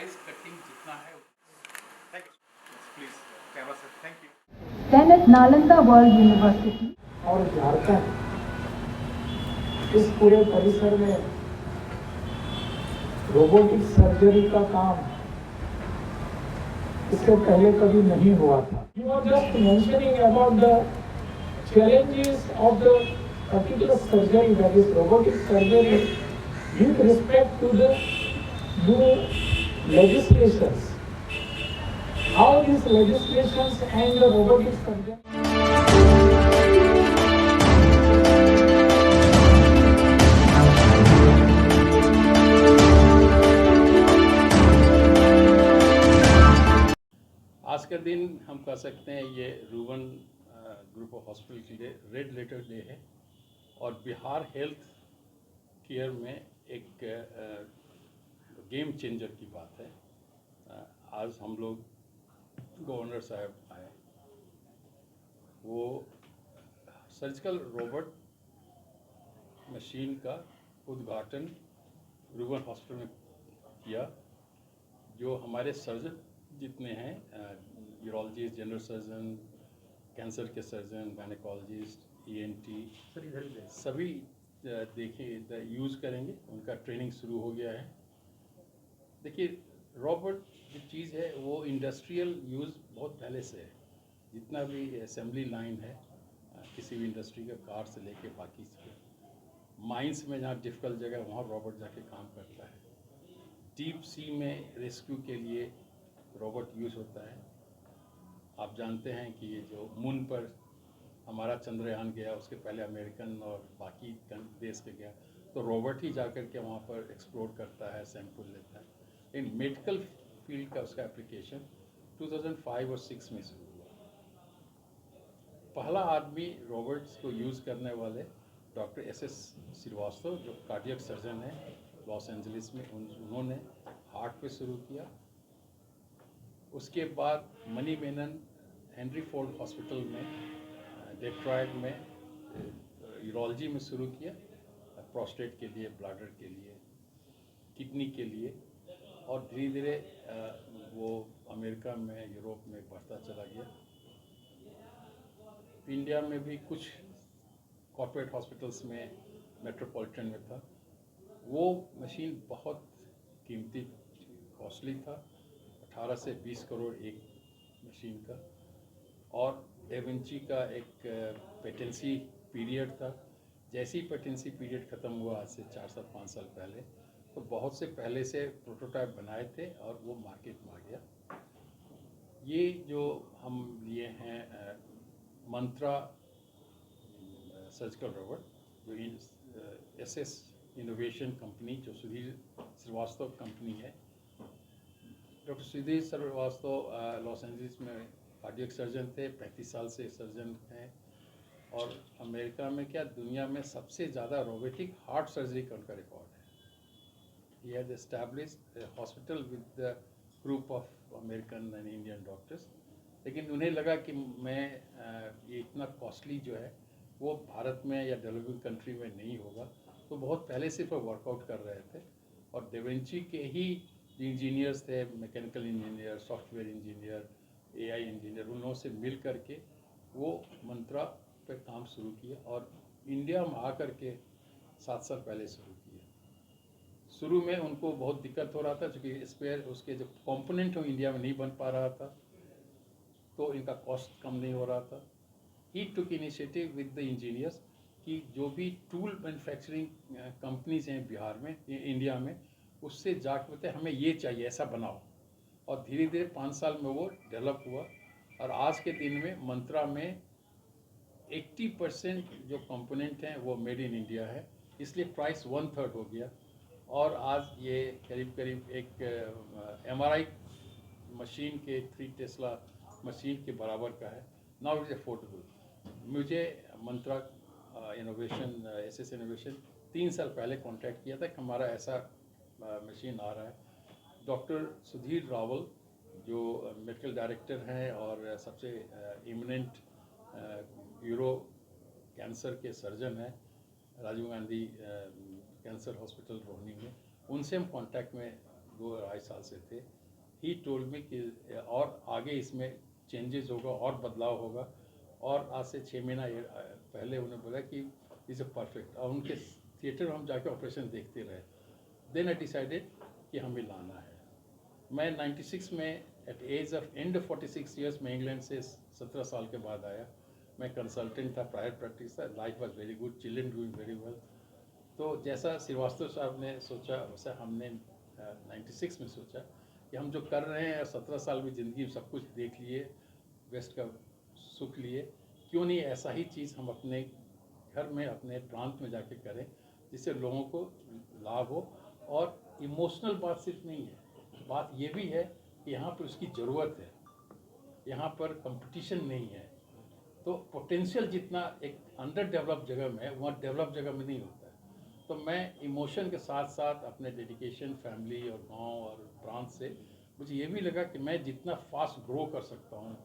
Price cutting जितना है। Thank you please camera sir, thank you. Then at Nalanda World University और झारखंड इस पूरे परिसर में रोबोटिक सर्जरी का काम इससे पहले कभी नहीं हुआ था। You are just mentioning about the challenges of the particular surgery, that is robotic surgery, with respect to the new legislations. How these legislations and the robotic surgery. आज का दिन हम कह सकते हैं ये रूबन ग्रुप ऑफ हॉस्पिटल के लिए रेड लेटर डे है और बिहार हेल्थ केयर में एक गेम चेंजर की बात है। आज हम लोग गवर्नर साहब आए, वो सर्जिकल रोबोट मशीन का उद्घाटन रूबन हॉस्पिटल में किया। जो हमारे सर्जन जितने हैं, यूरोलॉजिस्ट, जनरल सर्जन, कैंसर के सर्जन, गायनेकोलॉजिस्ट, ENT, सभी देखिए यूज़ करेंगे। उनका ट्रेनिंग शुरू हो गया है। देखिए रोबोट जो चीज़ है वो इंडस्ट्रियल यूज़ बहुत पहले से है। जितना भी असेंबली लाइन है किसी भी इंडस्ट्री का, कार से लेके बाकी से, माइंस में जहाँ डिफ़िकल्ट जगह है वहाँ रोबोट जाके काम करता है। डीप सी में रेस्क्यू के लिए रोबोट यूज़ होता है। आप जानते हैं कि ये जो मून पर हमारा चंद्रयान गया, उसके पहले अमेरिकन और बाकी देश के गया, तो रोबोट ही जाकर के वहाँ पर एक्सप्लोर करता है, सैंपल लेता है। इन मेडिकल फील्ड का उसका एप्लीकेशन 2005 और 6 में शुरू हुआ। पहला आदमी रोबोट्स को यूज़ करने वाले डॉक्टर SS श्रीवास्तव, जो कार्डियक सर्जन है लॉस एंजलिस में, उन्होंने हार्ट पे शुरू किया। उसके बाद money Menon Henry Ford hospital में डेट्रॉयट में यूरोलॉजी में शुरू किया, प्रोस्टेट के लिए, ब्लैडर के लिए, किडनी के लिए, और धीरे धीरे वो अमेरिका में, यूरोप में बढ़ता चला गया। इंडिया में भी कुछ कॉर्पोरेट हॉस्पिटल्स में, मेट्रोपॉलिटन में था। वो मशीन बहुत कीमती, कॉस्टली था, 18 से 20 करोड़ एक मशीन का। और डेविंची का एक पेटेंसी पीरियड था। जैसे ही पेटेंसी पीरियड ख़त्म हुआ आज से 4 साल 5 साल पहले, तो बहुत से पहले से प्रोटोटाइप बनाए थे और वो मार्केट में आ गया। ये जो हम लिए हैं मंत्रा सर्जिकल रोबोट, जो SS इनोवेशन कंपनी, जो सुधीर श्रीवास्तव कंपनी है। Doctor Sudhir Srivastava Los Angeles में कार्डियक सर्जन थे, 35 साल से सर्जन हैं। और अमेरिका में क्या, दुनिया में सबसे ज़्यादा रोबोटिक हार्ट सर्जरी का उनका रिकॉर्ड है। He has established hospital with the group of American and Indian doctors. लेकिन उन्हें लगा कि मैं ये इतना कॉस्टली जो है वो भारत में या डेवलपिंग कंट्री में नहीं होगा, तो बहुत पहले से वो वर्कआउट कर रहे थे। और डेविंची के ही इंजीनियर्स थे, mechanical engineer, software engineer, AI engineer, उन लोगों से मिल करके वो मंत्रा पे काम शुरू किया और इंडिया में आकर के 7 साल पहले शुरू किया। शुरू में उनको बहुत दिक्कत हो रहा था, क्योंकि स्पेयर उसके जो कंपोनेंट हो इंडिया में नहीं बन पा रहा था, तो इनका कॉस्ट कम नहीं हो रहा था। ही टुक इनिशिएटिव विद द इंजीनियर्स कि जो भी टूल मैन्युफैक्चरिंग कंपनीज हैं बिहार में, इंडिया में, उससे जाकर बोलते हमें ये चाहिए, ऐसा बनाओ। और धीरे धीरे 5 साल में वो डेवलप हुआ। और आज के दिन में मंत्रा में 80% जो कंपोनेंट हैं वो मेड इन इंडिया है, इसलिए प्राइस 1/3 हो गया। और आज ये करीब करीब एक MRI मशीन के 3 टेस्ला मशीन के बराबर का है। Now it is affordable. मुझे मंत्रा इनोवेशन, SS इनोवेशन 3 साल पहले कॉन्टैक्ट किया था कि हमारा ऐसा मशीन आ रहा है। डॉक्टर सुधीर रावल, जो मेडिकल डायरेक्टर हैं और सबसे इमिनेंट यूरो कैंसर के सर्जन हैं राजीव गांधी कैंसर हॉस्पिटल रोहिणी में, उनसे हम कांटेक्ट में 2-2.5 साल से थे। ही टोल्ड मी कि और आगे इसमें चेंजेस होगा और बदलाव होगा, और आज से 6 महीना पहले उन्होंने बोला कि इज़ अ परफेक्ट, और उनके थिएटर में हम जाके ऑपरेशन देखते रहे। देन आई डिसाइडेड कि हमें लाना है। मैं 96 में at age of and 46 years में इंग्लैंड से 17 साल के बाद आया। मैं कंसल्टेंट था, प्राइवेट प्रैक्टिस था, life was very good, children doing very well. तो जैसा श्रीवास्तव साहब ने सोचा वैसा हमने 96 में सोचा कि हम जो कर रहे हैं 17 साल में ज़िंदगी में सब कुछ देख लिए, वेस्ट का सुख लिए, क्यों नहीं ऐसा ही चीज़ हम अपने घर में अपने प्रांत में जाके करें जिससे लोगों को लाभ हो। और इमोशनल बात सिर्फ नहीं है, बात ये भी है कि यहाँ पर उसकी ज़रूरत है, यहाँ पर कंपटीशन नहीं है। तो पोटेंशियल जितना एक अंडर डेवलप जगह में है वहाँ डेवलप जगह में नहीं होता है। तो मैं इमोशन के साथ साथ अपने डेडिकेशन, फैमिली और गांव और प्रांत से मुझे ये भी लगा कि मैं जितना फास्ट ग्रो कर सकता हूँ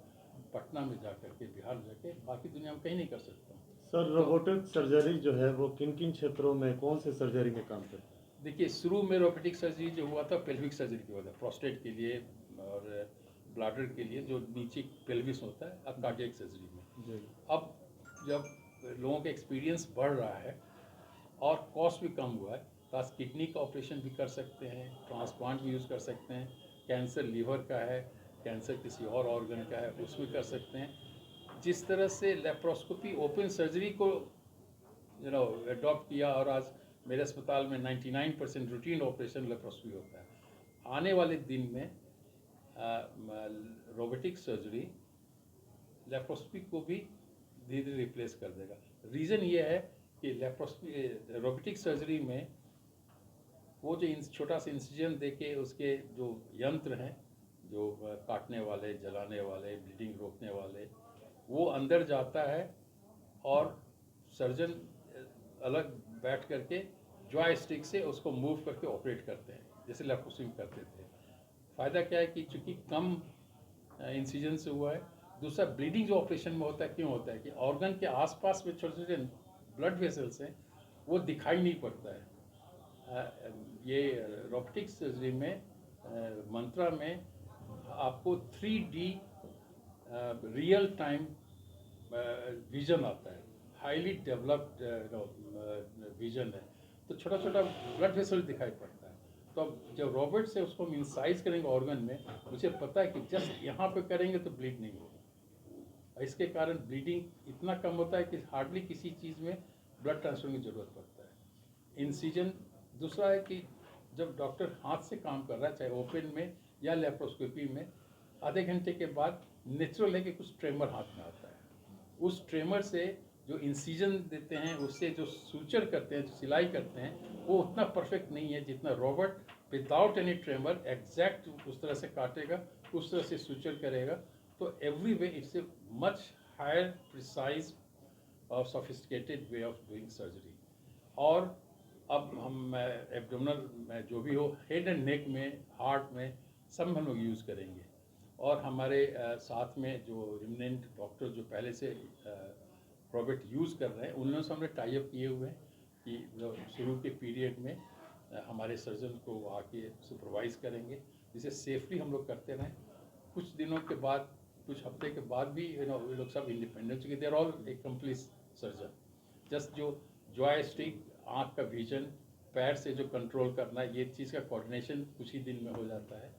पटना में जाकर के, बिहार में जाके, बाकी दुनिया में कहीं नहीं कर सकता हूँ। सर, रोबोटिक सर्जरी जो है वो किन किन क्षेत्रों में, कौन से सर्जरी में काम करती है? देखिए, शुरू में रोबोटिक सर्जरी जो हुआ था पेल्विक सर्जरी की वजह, प्रोस्टेट के लिए और ब्लैडर के लिए जो नीचे पेल्विस होता है, अब कार्डियक सर्जरी में। जी। अब जब लोगों का एक्सपीरियंस बढ़ रहा है और कॉस्ट भी कम हुआ है, तो आज किडनी का ऑपरेशन भी कर सकते हैं, ट्रांसप्लांट भी यूज़ कर सकते हैं, कैंसर लीवर का है, कैंसर किसी और ऑर्गन का है उसमें कर सकते हैं। जिस तरह से लेप्रोस्कोपी ओपन सर्जरी को अडॉप्ट किया और आज मेरे अस्पताल में 99% रूटीन ऑपरेशन लेप्रोस्कोपी होता है, आने वाले दिन में रोबोटिक सर्जरी लेप्रोस्कोपी को भी धीरे धीरे रिप्लेस कर देगा। रीज़न ये है कि लेप्रोस्कोपी रोबोटिक सर्जरी में वो जो छोटा सा इंसिजन देके उसके जो यंत्र हैं, जो काटने वाले, जलाने वाले, ब्लीडिंग रोकने वाले, वो अंदर जाता है और सर्जन अलग बैठ करके जॉयस्टिक से उसको मूव करके ऑपरेट करते हैं जैसे लेप्रोस्कोपी करते थे। फ़ायदा क्या है कि चूँकि कम इंसिजन से हुआ है, दूसरा ब्लीडिंग जो ऑपरेशन में होता है क्यों होता है कि ऑर्गन के आसपास में छोटे छोटे ब्लड वेसल्स हैं, वो दिखाई नहीं पड़ता है। ये रोबोटिक सर्जरी में मंत्रा में आपको 3D रियल टाइम विजन आता है, हाईली डेवलप्ड विजन है, तो छोटा छोटा ब्लड वेसल दिखाई पड़ता है। तो अब जब रोबोट से उसको हम इंसाइज करेंगे ऑर्गन में, मुझे पता है कि जस्ट यहाँ पे करेंगे तो ब्लीड नहीं होगा। इसके कारण ब्लीडिंग इतना कम होता है कि हार्डली किसी चीज़ में ब्लड ट्रांसफर की ज़रूरत पड़ता है। इंसिजन दूसरा है कि जब डॉक्टर हाथ से काम कर रहा है, चाहे ओपन में या लेप्रोस्कोपी में, आधे घंटे के बाद नेचुरल है कि कुछ ट्रेमर हाथ में आता है। उस ट्रेमर से जो इंसिजन देते हैं, उससे जो सूचर करते हैं, जो सिलाई करते हैं, वो उतना परफेक्ट नहीं है जितना robot without any tremor exact उस तरह से काटेगा, उस तरह से सूचर करेगा। तो every way it's a much higher precise और sophisticated way of doing surgery. और अब हम एब्डोमिनल में जो भी हो, हेड एंड नेक में, हार्ट में, सब में हम लोग यूज़ करेंगे। और हमारे साथ में जो इमिनेंट डॉक्टर जो पहले से रोबोट यूज़ कर रहे हैं, उन्होंने से हमने टाई अप किए हुए हैं कि जो शुरू के पीरियड में हमारे सर्जन को आके सुपरवाइज़ करेंगे, जिसे सेफली हम लोग करते रहें। कुछ दिनों के बाद, कुछ हफ्ते के बाद भी ये लोग सब इंडिपेंडेंट, क्योंकि देर ऑल ए कंप्लीट सर्जन। जस्ट जो जॉयस्टिक, आँख का विजन, पैर से जो कंट्रोल करना, ये चीज़ का कोऑर्डिनेशन कुछ ही दिन में हो जाता है।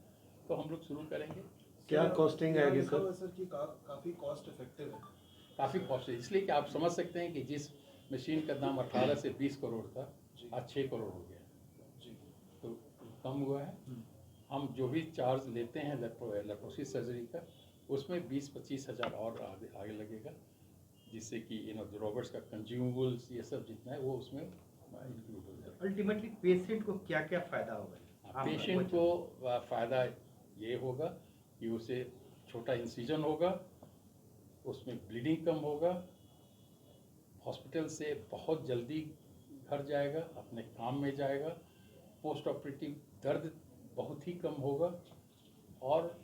तो हम लोग शुरू करेंगे। क्या कॉस्टिंग आएगी सर? सर कि काफ़ी कॉस्ट इफेक्टिव है। काफ़ी कॉस्टली, इसलिए कि आप समझ सकते हैं कि जिस मशीन का दाम 18 से 20 करोड़ था, आज 6 करोड़ हो गया जी। तो कम हुआ है। हम जो भी चार्ज लेते हैं लेप्रोस्कोपी सर्जरी का, उसमें 20-25 हज़ार और आगे लगेगा, जिससे कि जो रोबोट्स का कंज्यूमेबल्स ये सब जितना है वो उसमें इंक्लूड हो जाएगा। अल्टीमेटली पेशेंट को क्या क्या फ़ायदा होगा? पेशेंट को फ़ायदा ये होगा कि उसे छोटा इंसिजन होगा, उसमें ब्लीडिंग कम होगा, हॉस्पिटल से बहुत जल्दी घर जाएगा, अपने काम में जाएगा, पोस्ट ऑपरेटिव दर्द बहुत ही कम होगा और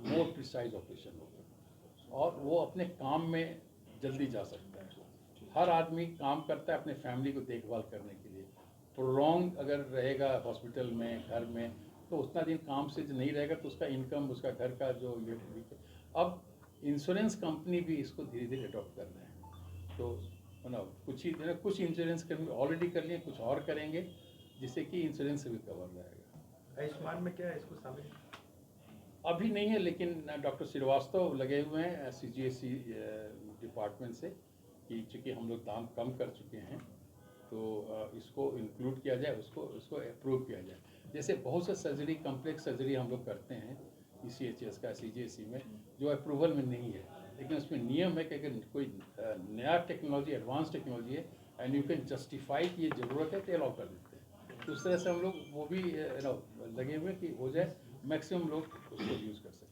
मोर प्रिसाइज ऑपरेशन होगा, और वो अपने काम में जल्दी जा सकता है। हर आदमी काम करता है अपने फैमिली को देखभाल करने के लिए। प्रोलॉन्ग अगर रहेगा हॉस्पिटल में, घर में, तो उतना दिन काम से नहीं रहेगा तो उसका इनकम, उसका घर का जो ये, अब इंश्योरेंस कंपनी भी इसको धीरे धीरे अडॉप्ट कर रहे हैं। तो कुछ ही कुछ इंश्योरेंस कंपनी ऑलरेडी कर लिए, कुछ और करेंगे जिससे कि इंश्योरेंस से भी कवर रहेगा। आयुष्मान में क्या है इसको शामिल? अभी नहीं है, लेकिन डॉक्टर श्रीवास्तव लगे हुए हैं CGSC डिपार्टमेंट से कि चूँकि हम लोग दाम कम कर चुके हैं तो इसको इंक्लूड किया जाए, उसको अप्रूव किया जाए। जैसे बहुत से सर्जरी, कम्प्लेक्स सर्जरी हम लोग करते हैं ECHS का CGSC में, जो अप्रूवल में नहीं है, लेकिन उसमें नियम है कि अगर कोई नया टेक्नोलॉजी, एडवांस टेक्नोलॉजी है एंड यू कैन जस्टिफाई कि ये ज़रूरत है तो अलाउ कर देते हैं। तो उस तरह से हम लोग वो भी लगे हुए कि हो जाए, मैक्सिमम लोग उसको यूज़ कर सकें।